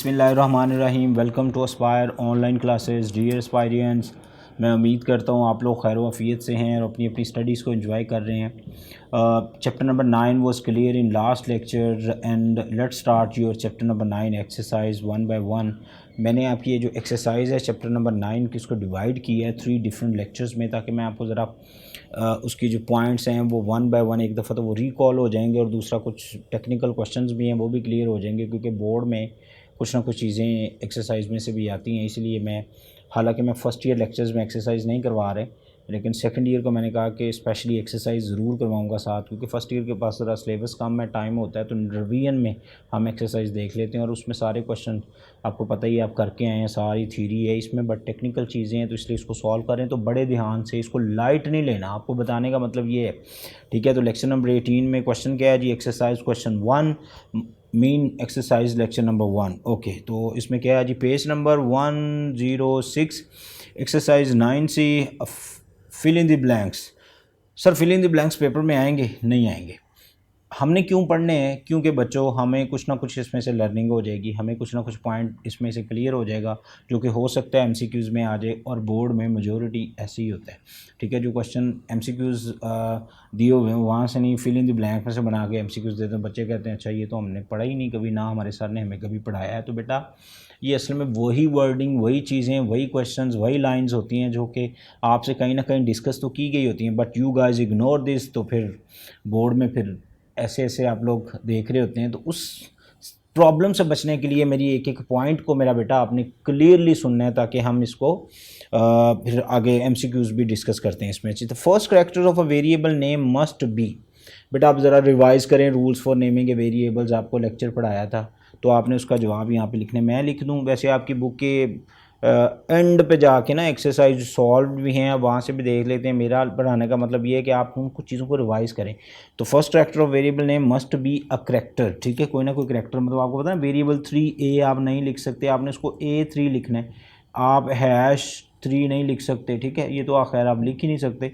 बिस्मिल्लाहिर्रहमानिर्रहीम। Welcome to Aspire online classes. Dear aspirians, मैं उम्मीद करता हूँ आप लोग खैर वफ़ियत से हैं और अपनी अपनी स्टडीज़ को एंजॉय कर रहे हैं। Chapter number 9 was clear in last lecture and let's start your chapter number 9 exercise 1 by 1। मैंने आपकी ये जो एक्सरसाइज है चैप्टर नंबर 9 की उसको डिवाइड किया है 3 डिफरेंट लेक्चर्स में, ताकि मैं आपको ज़रा उसकी जो पॉइंट्स हैं वो 1 बाय 1 एक दफ़ा तो वो रिकॉल हो जाएंगे और दूसरा कुछ टेक्निकल क्वेश्चंस भी हैं वो भी क्लियर हो जाएंगे, क्योंकि बोर्ड में कुछ ना कुछ चीज़ें एक्सरसाइज में से भी आती हैं। इसलिए मैं, हालांकि मैं फ़र्स्ट ईयर लेक्चर्स में एक्सरसाइज नहीं करवा रहे, लेकिन सेकंड ईयर को मैंने कहा कि स्पेशली एक्सरसाइज ज़रूर करवाऊंगा साथ, क्योंकि फ़र्स्ट ईयर के पास ज़रा सिलेबस कम है, टाइम होता है, तो रिवीजन में हम एक्सरसाइज देख लेते हैं और उसमें सारे क्वेश्चन आपको पता ही आप करके आए हैं, सारी थ्योरी है इसमें, बट टेक्निकल चीज़ें हैं तो इसलिए इसको सॉल्व करें तो बड़े ध्यान से, इसको लाइट नहीं लेना। आपको बताने का मतलब ये है, ठीक है। तो लेक्चर नंबर 18 में क्वेश्चन क्या है जी? Exercise question 1 mean exercise lecture number 1। Okay, तो इसमें क्या है जी? Page number 106 exercise 9 C fill in the blanks. Sir fill in the blanks paper में आएंगे? नहीं आएंगे। हमने क्यों पढ़ने हैं? क्योंकि बच्चों हमें कुछ ना कुछ इसमें से लर्निंग हो जाएगी, हमें कुछ ना कुछ पॉइंट इसमें से क्लियर हो जाएगा, जो कि हो सकता है एमसीक्यूज़ में आ जाए, और बोर्ड में मेजॉरिटी ऐसे ही होता है, ठीक है। जो क्वेश्चन एमसीक्यूज़ दिए हुए हैं वहाँ से नहीं, फिल इन द ब्लैंक में से बना के एमसीक्यूज़ देते हैं। बच्चे कहते हैं अच्छा ये तो हमने पढ़ा ही नहीं कभी, ना हमारे सर ने हमें कभी पढ़ाया है। तो बेटा ये असल में वही वर्डिंग, वही चीज़ें, वही क्वेश्चंस, वही लाइंस होती हैं जो कि आपसे कहीं ना कहीं डिस्कस तो की गई होती हैं, but you guys ignore this. तो फिर बोर्ड में फिर ऐसे ऐसे आप लोग देख रहे होते हैं। तो उस प्रॉब्लम से बचने के लिए मेरी एक एक पॉइंट को मेरा बेटा आपने क्लियरली सुनना है, ताकि हम इसको फिर आगे एमसीक्यूज़ भी डिस्कस करते हैं इसमें। The first character of a variable name must be. बेटा आप ज़रा रिवाइज़ करें rules for naming A variables, आपको लेक्चर पढ़ाया था, तो आपने उसका जवाब यहाँ पे लिखने, मैं लिख दूँ। वैसे आपकी बुक के एंड पे जाके ना एक्सरसाइज सॉल्व भी हैं, वहाँ से भी देख लेते हैं। मेरा पढ़ाने का मतलब ये है कि आप उन कुछ चीज़ों को रिवाइज़ करें। तो first character of variable name must be a character, ठीक है, कोई ना कोई करैक्टर। मतलब आपको पता है वेरिएबल 3a आप नहीं लिख सकते, आपने उसको a3 लिखना है, आप #3 नहीं लिख सकते, ठीक है। ये तो खैर आप लिख ही नहीं सकते।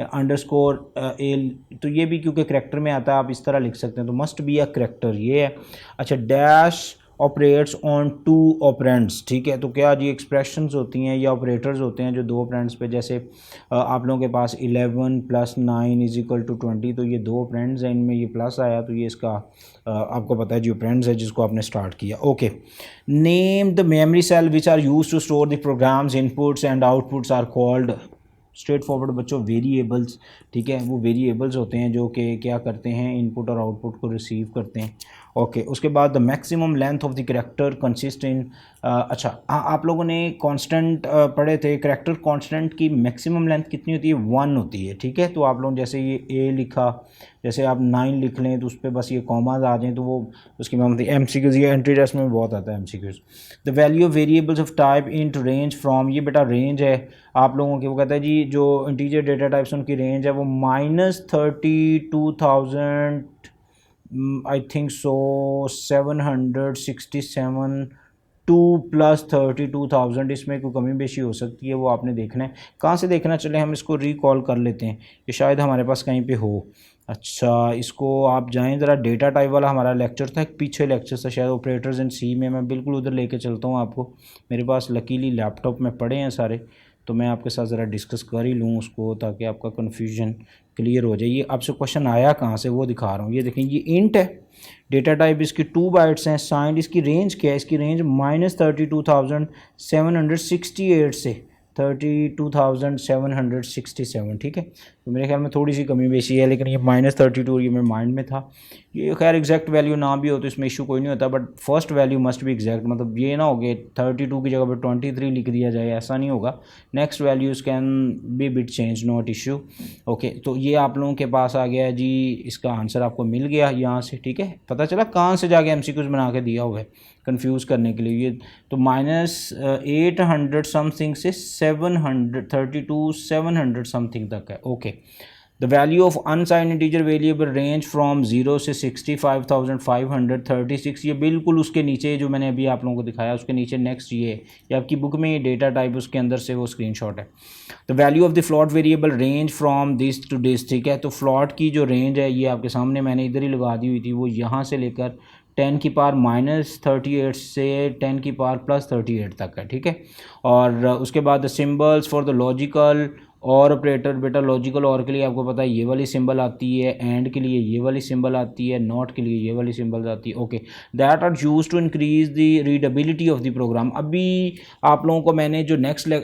अंडरस्कोर ए, तो ये भी क्योंकि करैक्टर में आता है आप इस तरह लिख सकते हैं। तो मस्ट बी अ करैक्टर ये है। अच्छा, डैश ऑपरेट्स ऑन 2 ऑपरेंड्स, ठीक है। तो क्या जी एक्सप्रेशंस होती हैं या ऑपरेटर्स होते हैं जो 2 ऑपरेंड्स पे, जैसे आप लोगों के पास 11 + 9 = 20, तो ये 2 ऑपरेंड्स हैं, इनमें ये प्लस आया तो ये इसका आपको पता है जो ऑपरेंड्स है जिसको आपने स्टार्ट किया। Okay, name the memory cell which are use to store the programs inputs and outputs are called. Straightforward बच्चों, वेरिएबल्स, ठीक है, वो वेरिएबल्स होते हैं जो कि क्या करते हैं, इनपुट और आउटपुट को रिसीव करते हैं। ओके, उसके बाद the maximum length of the character consist in, अच्छा आप लोगों ने कांस्टेंट पढ़े थे, करैक्टर कांस्टेंट की मैक्सिमम लेंथ कितनी होती है? 1 होती है, ठीक है। तो आप लोग जैसे ये ए लिखा, जैसे आप 9 लिख लें तो उस पर बस ये कॉमाज आ जाएँ तो वो उसकी मतलब एमसीक्यूज़, ये एंट्री टेस्ट में बहुत आता है MCQs. The value of variables of type in to range from, ये बेटा रेंज है आप लोगों की, वो कहता है जी जो इंटीजर डेटा टाइप्स उनकी रेंज है वो -32,000 I think so 767 two plus 32,000, इसमें कोई कमी बेशी हो सकती है, वो आपने देखना है। कहाँ से देखना? चले हम इसको रिकॉल कर लेते हैं, ये शायद हमारे पास कहीं पे हो। अच्छा, इसको आप जाएं ज़रा, डेटा टाइप वाला हमारा लेक्चर था, एक पीछे लेक्चर था शायद ऑपरेटर्स इन सी में, मैं बिल्कुल उधर लेके चलता हूँ आपको। मेरे पास लकीली लैपटॉप में पड़े हैं सारे, तो मैं आपके साथ ज़रा डिस्कस कर ही लूँ उसको, ताकि आपका कन्फ्यूजन क्लियर हो जाए। ये आपसे क्वेश्चन आया कहाँ से वो दिखा रहा हूँ, ये देखें, ये इंट है, डेटा टाइप इसकी 2 बाइट्स हैं, साइंड इसकी रेंज क्या है? इसकी रेंज -32,768 से 32,767, ठीक है। तो मेरे ख्याल में थोड़ी सी कमी बेशी है, लेकिन ये -32 ये मेरे माइंड में था। ये खैर एग्जैक्ट वैल्यू ना भी हो तो इसमें इशू कोई नहीं होता, बट फर्स्ट वैल्यू मस्ट भी एग्जैक्ट, मतलब ये ना हो गया 32 की जगह पर 23 लिख दिया जाए, ऐसा नहीं होगा। Next values can be bit change, not issue. Okay, तो ये आप लोगों के पास आ गया जी, इसका आंसर आपको मिल गया यहाँ से, ठीक है। पता चला कहाँ से जाके एमसीक्यूज़ बना के दिया हुआ है कंफ्यूज करने के लिए। ये तो -800 समथिंग से 700 समथिंग तक है। Okay, the value of unsigned integer variable range from 0 से 65,536, ये बिल्कुल उसके नीचे जो मैंने अभी आप लोगों को दिखाया उसके नीचे नेक्स्ट ये आपकी बुक में ये डेटा टाइप उसके अंदर से वो स्क्रीनशॉट है। The value of the float variable range from this to this, ठीक है। तो फ्लॉट की जो रेंज है ये आपके सामने मैंने इधर ही लगा दी हुई थी, वो यहाँ से लेकर 10 की पावर -38 से 10 की पावर +38 तक है, ठीक है। और उसके बाद सिंबल्स फॉर द लॉजिकल और ऑपरेटर, बेटा लॉजिकल और के लिए आपको पता है ये वाली सिंबल आती है, एंड के लिए ये वाली सिंबल आती है, नॉट के लिए ये वाली सिंबल आती है। Okay, that are use to increase the readability of the program. अभी आप लोगों को मैंने जो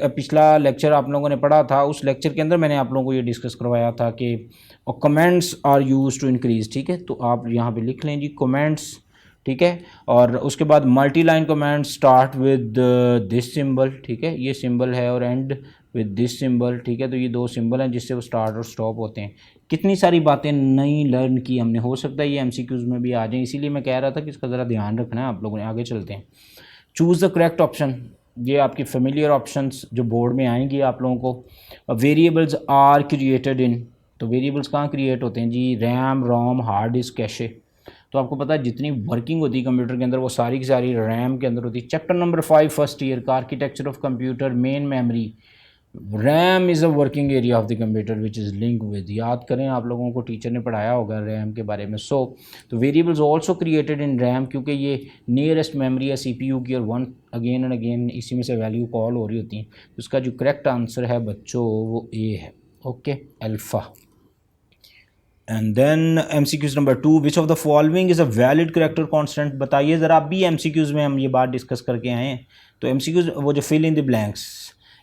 पिछला लेक्चर आप लोगों ने पढ़ा था, उस लेक्चर के अंदर मैंने आप लोगों को ये डिस्कस करवाया था कि comments are use to increase, ठीक है। तो आप यहाँ पे लिख लें जी कमेंट्स, ठीक है। और उसके बाद multi line command start with this symbol, ठीक है, ये सिंबल है, और एंड विद दिस सिंबल, ठीक है। तो ये दो सिंबल हैं जिससे वो स्टार्ट और स्टॉप होते हैं। कितनी सारी बातें नई लर्न की हमने, हो सकता है ये एमसीक्यूज में भी आ जाएं, इसीलिए मैं कह रहा था कि इसका ज़रा ध्यान रखना है आप लोगों ने। आगे चलते हैं। चूज़ द करेक्ट ऑप्शन, ये आपकी फेमिलियर ऑप्शंस जो बोर्ड में आएंगी आप लोगों को। वेरिएबल्स आर क्रिएटेड इन, तो वेरिएबल्स कहाँ क्रिएट होते हैं जी? रैम, रोम, हार्ड डिस्क, कैशे। तो आपको पता है जितनी वर्किंग होती है कंप्यूटर के अंदर वो सारी की सारी रैम के अंदर होती है। चैप्टर नंबर 5 फर्स्ट ईयर का architecture of computer, main memory. RAM is a working area of the computer which is link with, याद करें आप लोगों को टीचर ने पढ़ाया होगा रैम के बारे में। तो variables also created in RAM, क्योंकि ये नियरेस्ट मेमोरी है सीपीयू की, और वन अगेन एंड अगेन इसी में से वैल्यू कॉल हो रही होती है। तो इसका जो करेक्ट आंसर है बच्चों वो ए है। Okay, alpha. And then MCQs number 2, which of the following is a valid character constant. बताइए ज़रा, अभी MCQs में हम ये बात डिस्कस करके आए हैं। तो MCQs वो जो फिल इन द ब्लैंक्स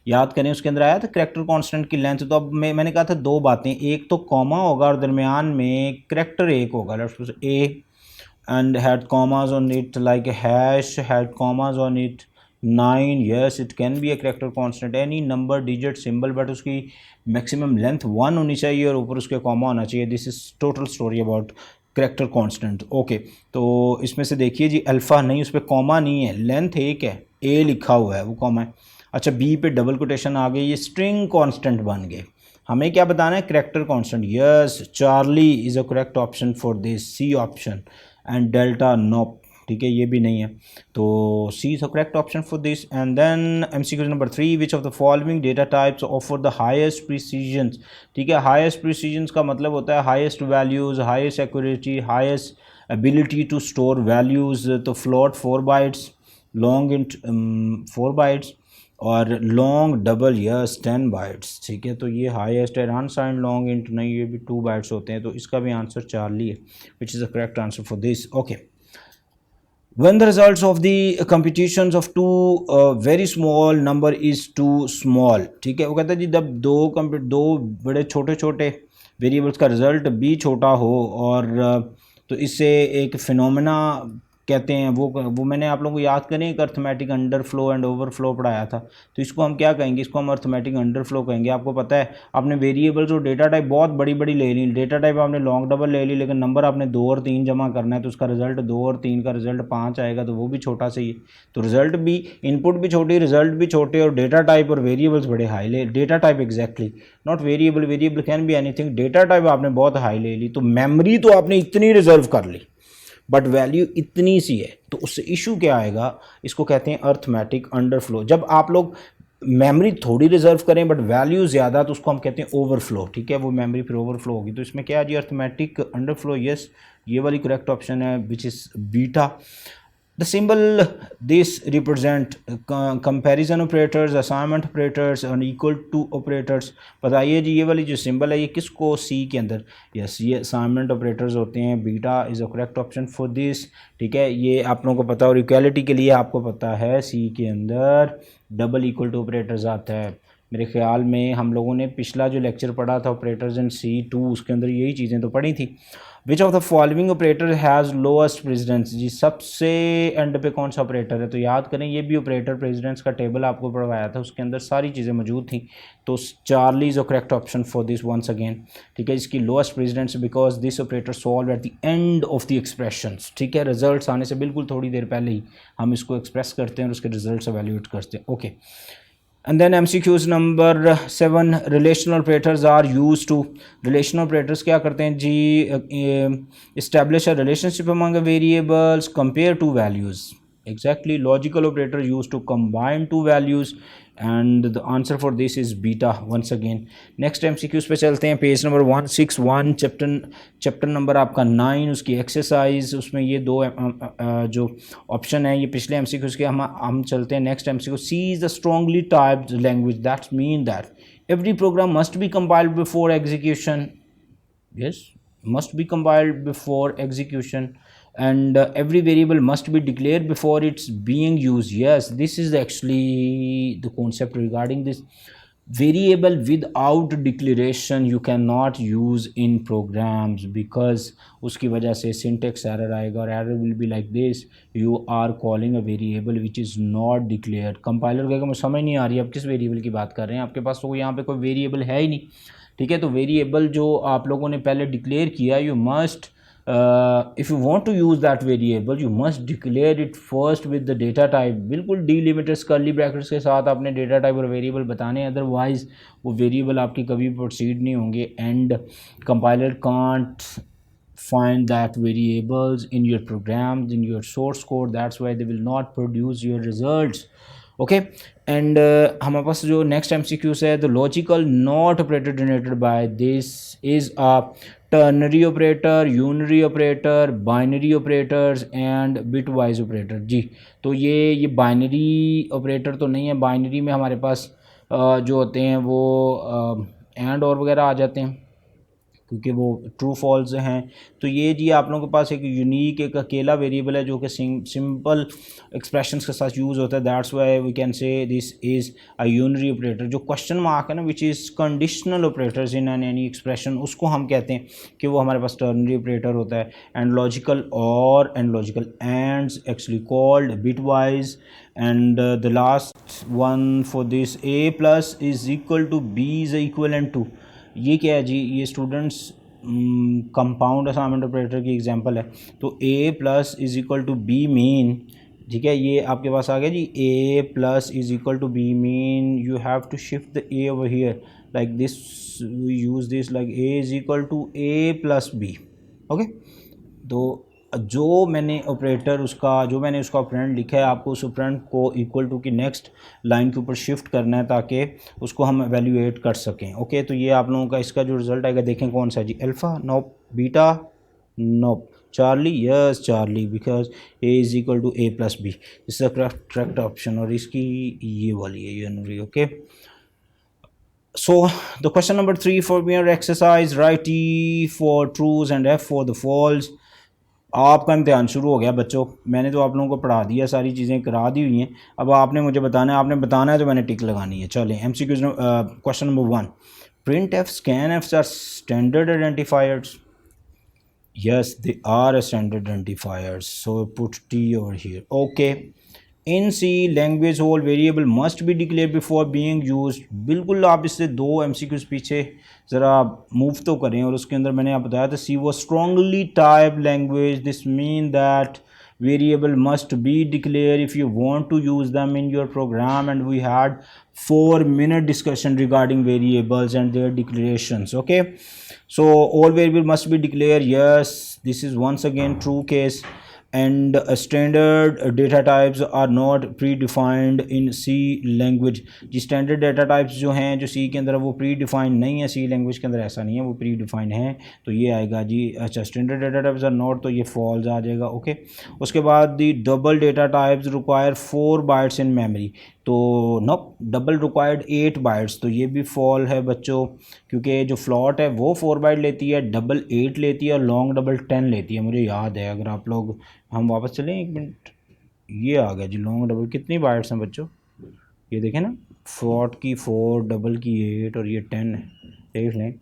याद करें, उसके अंदर आया था करेक्टर कांस्टेंट की लेंथ। तो अब मैंने कहा था दो बातें, एक तो कॉमा होगा और दरमियान में करेक्टर एक होगा, let's suppose A and had commas on it, like hash had commas on it 9, yes it can be a character constant, any number digit symbol, but उसकी मैक्सिमम लेंथ 1 होनी चाहिए और ऊपर उसके कॉमा होना चाहिए। This is total story about character constant. Okay, तो इसमें से देखिए जी, अल्फ़ा नहीं, उस पर कॉमा नहीं है, लेंथ एक है, ए लिखा हुआ है वो कॉमा है। अच्छा, बी पे डबल कोटेशन आ गई, ये स्ट्रिंग कांस्टेंट बन गए। हमें क्या बताना है? Character constant. Yes, Charlie is a correct option for this, C option, and delta nope, ठीक है, ये भी नहीं है। तो C is the correct option for this. And then MCQ number 3, which of the following data types offer the highest precision, ठीक है। Highest precision का मतलब होता है highest values, highest accuracy, highest ability to store values. तो float 4 bytes, long int 4 bytes, और long double yes 10 bytes, ठीक है। तो ये हाईएस्ट है। अनसाइंड लॉन्ग इंट नहीं, ये भी 2 बाइट्स होते हैं। तो इसका भी आंसर चार्ली है, which is the correct answer for this. Okay, when the results of the computations of two very small number is too small, ठीक है। वो कहता है जी जब दो बड़े छोटे छोटे वेरिएबल्स का रिजल्ट भी छोटा हो, और तो इससे एक फिनोमेना कहते हैं, वो मैंने आप लोगों को याद करें एक अर्थमेटिक अंडरफ्लो एंड ओवरफ्लो पढ़ाया था। तो इसको हम क्या कहेंगे? इसको हम अर्थमेटिक अंडरफ्लो कहेंगे। आपको पता है आपने वेरिएबल्स और डेटा टाइप बहुत बड़ी बड़ी ले ली, डेटा टाइप आपने लॉन्ग डबल ले ली, लेकिन नंबर आपने 2 और 3 जमा करना है, तो उसका रिजल्ट 2 और 3 का रिजल्ट 5 आएगा, तो वो भी छोटा सा ही है। तो रिजल्ट भी, इनपुट भी छोटी, रिजल्ट भी छोटे, और डेटा टाइप और वेरिएबल्स बड़े हाई ले। Data type exactly, not variable, variable can be anything, data type आपने बहुत हाई ले ली। तो मेमोरी तो आपने इतनी रिजर्व कर ली, बट वैल्यू इतनी सी है, तो उससे इशू क्या आएगा? इसको कहते हैं अर्थमेटिक अंडरफ्लो। जब आप लोग मेमोरी थोड़ी रिजर्व करें बट वैल्यू ज़्यादा, तो उसको हम कहते हैं ओवरफ्लो, ठीक है। वो मेमोरी फिर ओवरफ्लो होगी। तो इसमें क्या है जी? अर्थमेटिक अंडरफ्लो, यस, ये वाली करेक्ट ऑप्शन है, which is beta. The symbol this represent comparison operators, assignment operators and equal to operators। बताइए जी, ये वाली जो सिंबल है ये किसको? सी के अंदर, यस, ये असाइनमेंट ऑपरेटर्स होते हैं। Beta is a correct option for this, ठीक है। ये आप लोगों को पता, और इक्वालिटी के लिए आपको पता है सी के अंदर डबल इक्वल टू ऑपरेटर्स आता है। मेरे ख्याल में हम लोगों ने पिछला जो लेक्चर पढ़ा था ऑपरेटर्स इन C2, उसके अंदर यही चीज़ें तो पढ़ी थी। Which of the following operator has lowest precedence, जी सबसे एंड पे कौन सा ऑपरेटर है? तो याद करें ये भी ऑपरेटर प्रेसिडेंस का टेबल आपको पढ़वाया था, उसके अंदर सारी चीज़ें मौजूद थी। तो Charlie is a correct option for this once again, ठीक है। इसकी lowest precedence because this operator solve at the end of the expressions, ठीक है। रिजल्ट्स आने से बिल्कुल थोड़ी देर पहले ही हम इसको एक्सप्रेस करते हैं और उसके रिजल्ट्स एवेल्यूएट करते हैं। Okay, and then MCQs number 7, relational operators are use to. Relational operators क्या करते हैं जी? Establish a relationship among variables, compare two values, exactly. Logical operator use to combine two values, and the answer for this is beta once again. Next MCQs पे चलते हैं, page number 161, chapter number आपका 9, उसकी exercise. उसमें ये दो जो option है ये पिछले MCQs के। हम चलते हैं next MCQ। C is the strongly typed language, that's mean that every program must be compiled before execution. Yes, must be compiled before execution. And every variable must be declared before it's being used. Yes, this is actually the concept regarding this. Variable without declaration you cannot use in programs because उसकी वजह से syntax error आएगा, और error will be like this: you are calling a variable which is not declared. Compiler कहेगा मुझे समझ नहीं आ रही आप किस वेरिएबल की बात कर रहे हैं, आपके पास तो यहाँ पे कोई वेरिएबल है ही नहीं। ठीक है, तो वेरिएबल जो आप लोगों ने पहले डिक्लेयर किया, you must if you want to use that variable you must declare it first with the data type. बिल्कुल डिलिमिटर्स कर्ली ब्रैकेट्स के साथ आपने डेटा टाइप और वेरिएबल बताने, अदरवाइज वो वेरिएबल आपकी कभी प्रोसीड नहीं होंगे। And compiler can't find that variables in your programs, in your source code, that's why they will not produce your results. Okay, and हमारे पास जो नेक्स्ट MCQs है, the logical not operator generated by this is a ternary operator, unary operator, binary operators and bitwise operator। जी, तो ये binary operator तो नहीं है। Binary में हमारे पास जो होते हैं वो एंड और वगैरह आ जाते हैं क्योंकि वो ट्रू फॉल्स हैं। तो ये जी आप लोगों के पास एक यूनिक एक अकेला वेरिएबल है जो कि सिंपल एक्सप्रेशंस के साथ यूज़ होता है, that's why we can say this is a unary operator. जो क्वेश्चन मार्क है ना, which is conditional operators in any expression, उसको हम कहते हैं कि वो हमारे पास टर्नरी ऑपरेटर होता है। एंड लॉजिकल और and logical ands actually called bitwise. And the last one for this, a plus is equal to b is equivalent to, ये क्या है जी, ये स्टूडेंट्स कंपाउंड असाइनमेंट ऑपरेटर की एग्जांपल है। तो a plus is equal to b mean, ठीक है, ये आपके पास आ गया जी, a plus is equal to b mean you have to shift the a over here like this, we use this like a is equal to a plus b। Okay, तो जो मैंने ऑपरेटर उसका जो मैंने उसका ऑपरेंड लिखा है, आपको उस ऑपरेंड को इक्वल टू की नेक्स्ट लाइन के ऊपर शिफ्ट करना है ताकि उसको हम एवेल्यूएट कर सकें। ओके, तो ये आप लोगों का इसका जो रिज़ल्ट आएगा देखें कौन सा है जी, alpha nope, beta nope, Charlie yes Charlie, because a is equal to a plus b, इसका करेक्ट ऑप्शन, और इसकी ये वाली है unary. Okay, so the question number 3 for your exercise, write T for trues and F for the false। आपका इम्तिहान शुरू हो गया बच्चों, मैंने तो आप लोगों को पढ़ा दिया, सारी चीज़ें करा दी हुई हैं, अब आपने मुझे बताना है, आपने बताना है तो मैंने टिक लगानी है। चलें MCQ question number 1, print f scan fs are standard identifiers. Yes they are standard identifiers, so put T over here। Okay, in C language whole variable must be declare before being used. बिल्कुल आप इससे दो MCQs पीछे ज़रा move तो करें, और उसके अंदर मैंने आप बताया था C was strongly typed language, this mean that variable must be declared if you want to use them in your program, and we had 4-minute discussion regarding variables and their declarations। Okay, so all variable must be declared, yes, this is once again true case। and standard data types are not predefined in C language। जी standard data types जो हैं जो C के अंदर वो pre defined नहीं है, C language के अंदर ऐसा नहीं है, वो प्री डिफाइंड हैं, तो ये आएगा जी। अच्छा, standard data types are not, तो ये फॉल्स आ जाएगा। ओके, उसके बाद the double data types require 4 bytes in memory, तो नो, डबल रिक्वायर्ड 8 बाइट्स, तो ये भी फॉल है बच्चों, क्योंकि जो फ्लॉट है वो 4 बाइट लेती है, डबल 8 लेती है, और लॉन्ग डबल 10 लेती है, मुझे याद है। अगर आप लोग, हम वापस चलें 1 मिनट, ये आ गया जी लॉन्ग डबल, कितनी बाइट्स हैं बच्चों, ये देखें ना, फ्लॉट की 4, डबल की 8 और ये 10 है, देख लें,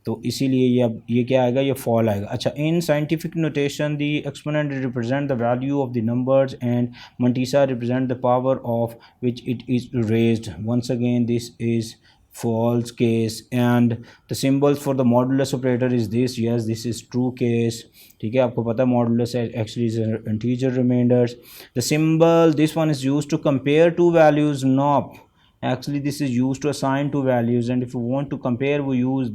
तो इसीलिए ये अब ये क्या आएगा, ये फॉल आएगा। अच्छा, in scientific notation the exponent represent the value of the numbers and mantissa represent the power of which it is raised. Once again this is false case, and the symbols for the modulus operator is this, yes this is true case। ठीक है, आपको पता है modulus actually is integer remainders। the symbol, this one is used to compare two values, nope, actually this is used to assign two values, and if you want to compare we use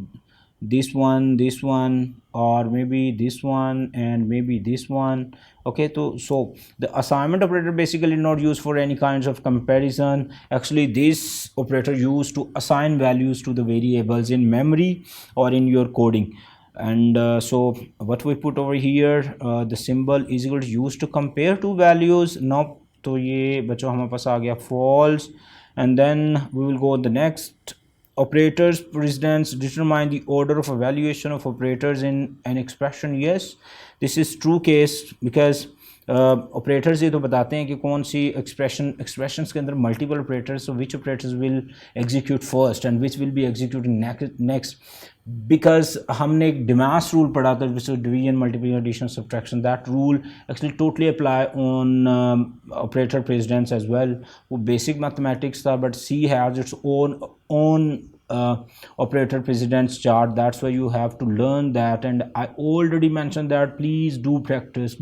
this one, or maybe this one, and maybe this one. Okay, so the assignment operator basically not used for any kinds of comparison. Actually, this operator used to assign values to the variables in memory or in your coding. And so what we put over here, the symbol is equal to used to compare two values. Now तो ये बच्चों हमारे पास आ गया false. And then we will go on the next. Operators precedence determine the order of evaluation of operators in an expression. Yes, this is true case because operators ये तो बताते हैं कि कौन सी एक्सप्रेशंस के अंदर multiple operators, so which operators will execute first and which will be executing next. Because हमने एक डिमास रूल पढ़ा था which division multiplication addition subtraction. That rule actually totally apply on operator precedence as well. वो basic mathematics था, but C has its own operator precedence chart. That's why you have to learn that, and I already mentioned that please do practice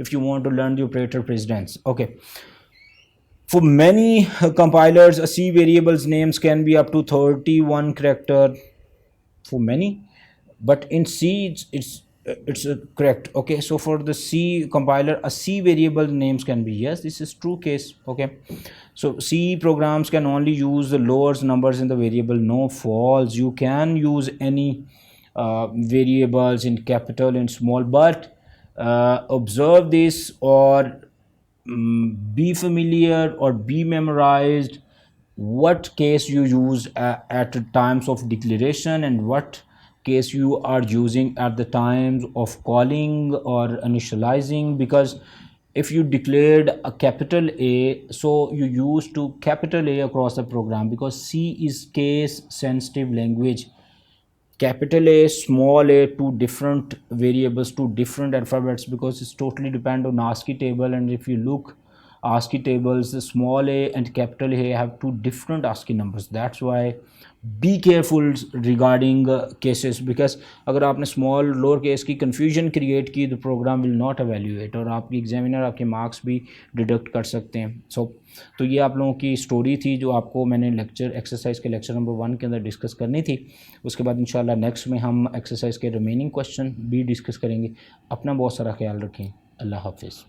if you want to learn the operator precedence. Okay, for many compilers a C variable's names can be up to 31 character for many, but in C it's correct. Okay, so for the C compiler a C variable names can be, yes, this is true case. Okay, so C programs can only use the lowest numbers in the variable. No, false. You can use any variables in capital and small, but observe this, or be familiar or be memorized what case you use at times of declaration and what case you are using at the times of calling or initializing. Because if you declared a capital A, so you use to capital A across the program, because C is case sensitive language. Capital A, small a, two different variables, two different alphabets, because it's totally depend on ASCII table. And if you look ASCII tables, the small a and capital A have two different ASCII numbers. That's why be careful regarding cases, because अगर आपने small lower case की confusion create की, the program will not evaluate, और आपकी examiner आपके marks भी deduct कर सकते हैं. So तो ये आप लोगों की स्टोरी थी जो आपको मैंने लेक्चर एक्सरसाइज के लेक्चर नंबर 1 के अंदर डिस्कस करनी थी. उसके बाद इंशाल्लाह नेक्स्ट में हम एक्सरसाइज के रिमेनिंग क्वेश्चन भी डिस्कस करेंगे. अपना बहुत सारा ख्याल रखें. अल्लाह हाफिज़.